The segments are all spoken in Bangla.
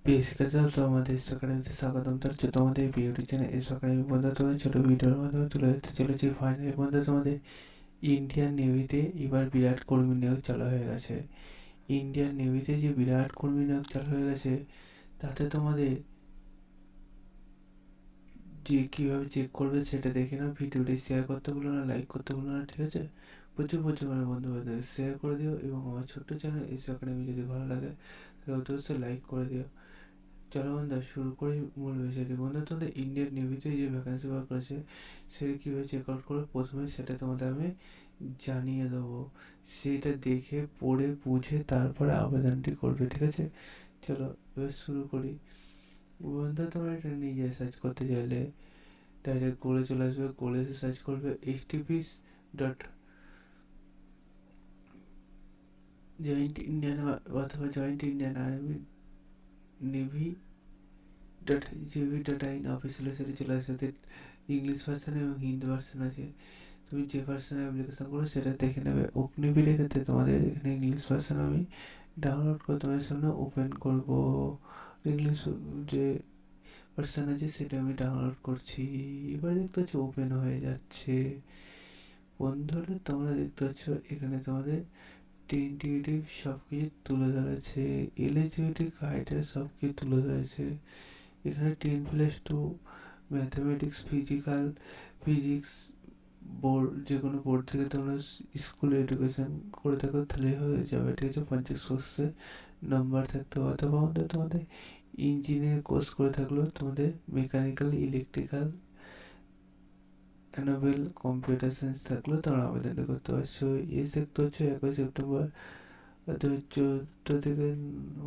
বেসিক্যালি তোমাদের একাডেমিতে স্বাগতম জানাচ্ছি। তোমাদের বিউটি চ্যানেল একাডেমি বন্ধু, তোমাদের ছোটো ভিডিওর মাধ্যমে তুলে ধরতে চলেছি ফাইনালি বন্ধু তোমাদের ইন্ডিয়ান নেভিতে এবার বিরাট কর্মী নিয়োগ চালু হয়ে গেছে। ইন্ডিয়ান নেভিতে যে বিরাট কর্মী নিয়োগ চালু হয়ে গেছে, তাতে তোমাদের যে কীভাবে চেক করবে সেটা দেখে নাও। ভিডিওটি শেয়ার করতে ভুলো না, লাইক করতে ভুলো না, ঠিক আছে? প্রচুর মানে বন্ধু বান্ধব শেয়ার করে দিও, এবং আমার ছোট্ট চ্যানেল একাডেমি যদি ভালো লাগে তাহলে অবশ্যই লাইক করে দিও। চলো বন্ধু শুরু করি মূল বিষয়টি। বন্ধু তোমাদের ইন্ডিয়ান নেভিতে যে ভ্যাকান্সি বার করেছে সেটা কীভাবে চেক আউট করবে প্রথমে সেটা তোমাদের আমি জানিয়ে দেবো। সেটা দেখে পড়ে বুঝে তারপরে আবেদনটি করবে, ঠিক আছে? চলো এবার শুরু করি। বন্ধু তোমরা এটা নিজে সার্চ করতে চাইলে ডাইরেক্ট গোলে চলে আসবে। গোলে এসে সার্চ করবে https ডট জয়েন্ট ইন্ডিয়ান অথবা joint Indian army navy dot GB dot আইন অফিসিয়াল সাইটে চলে আসে। ইংলিশ ভার্সান এবং হিন্দি ভার্সান আছে। তুমি যে ভার্সানে অ্যাপ্লিকেশন করো সেটা দেখে নেবে। অগ্নিবীরের ক্ষেত্রে তোমাদের এখানে ইংলিশ ভার্সান আমি ডাউনলোড করে তোমাদের সামনে ওপেন করব। ইংলিশ যে ভার্সান আছে সেটা আমি ডাউনলোড করছি। এবার দেখতে পাচ্ছ ওপেন হয়ে যাচ্ছে। বন্ধুরা তোমরা দেখতে পাচ্ছ এখানে তোমাদের টেন্টেটিভ সব কিছু তুলে ধরেছে, এলিজিবিলিটি ক্রাইটেরিয়া সব কিছু তুলে ধরেছে। এখানে 10+2 ম্যাথামেটিক্স ফিজিক্স বোর্ড, যে কোনো বোর্ড থেকে তোমরা স্কুল এডুকেশন করে থাকো তাহলে হয়ে যাবে, ঠিক আছে? 50 কোর্সে নাম্বার থাকতে হবে। অথবা আমাদের তোমাদের ইঞ্জিনিয়ার কোর্স করে থাকলেও তোমাদের মেকানিক্যাল, ইলেকট্রিক্যাল, অ্যানোভেল, কম্পিউটার সায়েন্স থাকলেও তোমরা আবেদন করতে পারছো। এই সেক্টর হচ্ছে 21 সেপ্টেম্বর 2014 থেকে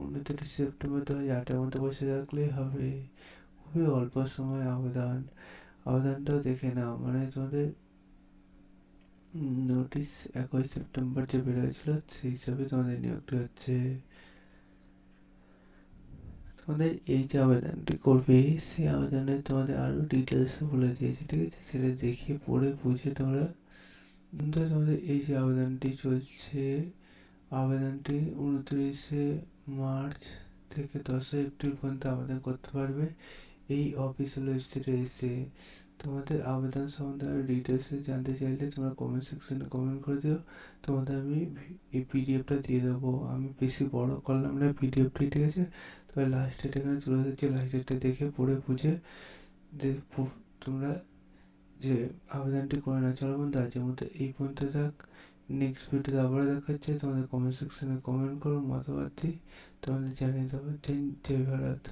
29 সেপ্টেম্বর 2008 মধ্যে বসে থাকলেই হবে। খুবই অল্প সময় আবেদনটাও দেখে নাও। মানে তোমাদের নোটিশ 21 সেপ্টেম্বর যে বেরোয়েছিল সেই হিসাবে তোমাদের নিয়োগটি হচ্ছে। তোমাদের এই যে আবেদনটি করবে সেই আবেদনে তোমাদের আরও ডিটেলস বলে দিয়েছে, ঠিক আছে? সেটা দেখে পড়ে বুঝে তোমরা তোমাদের এই যে আবেদনটি চলছে, আবেদনটি 29শে মার্চ থেকে 10শে এপ্রিল পর্যন্ত আবেদন করতে পারবে এই অফিসিয়াল ওয়েবসাইটে এসে। তোমাদের আবেদন সম্বন্ধে আরও ডিটেলসে জানতে চাইলে তোমরা কমেন্ট সেকশনে কমেন্ট করে দিও। তোমাদের আমি এই পিডিএফটা দিয়ে দেবো। আমি বেশি বড় করলাম না পিডিএফটি, ঠিক আছে? তবে লাস্ট ডেট এখানে তুলে দিচ্ছি। লাস্ট ডেটটা দেখে পড়ে বুঝে তোমরা যে আবেদনটি করে না। চলো বন্ধু আজকের মতো এই পর্যন্ত থাক। নেক্সট ভিডিওতে আবার দেখা হচ্ছে। তোমাদের কমেন্ট সেকশনে কমেন্ট করো, মতামত তোমাদের জানিয়ে দেবো। জয় ভারত।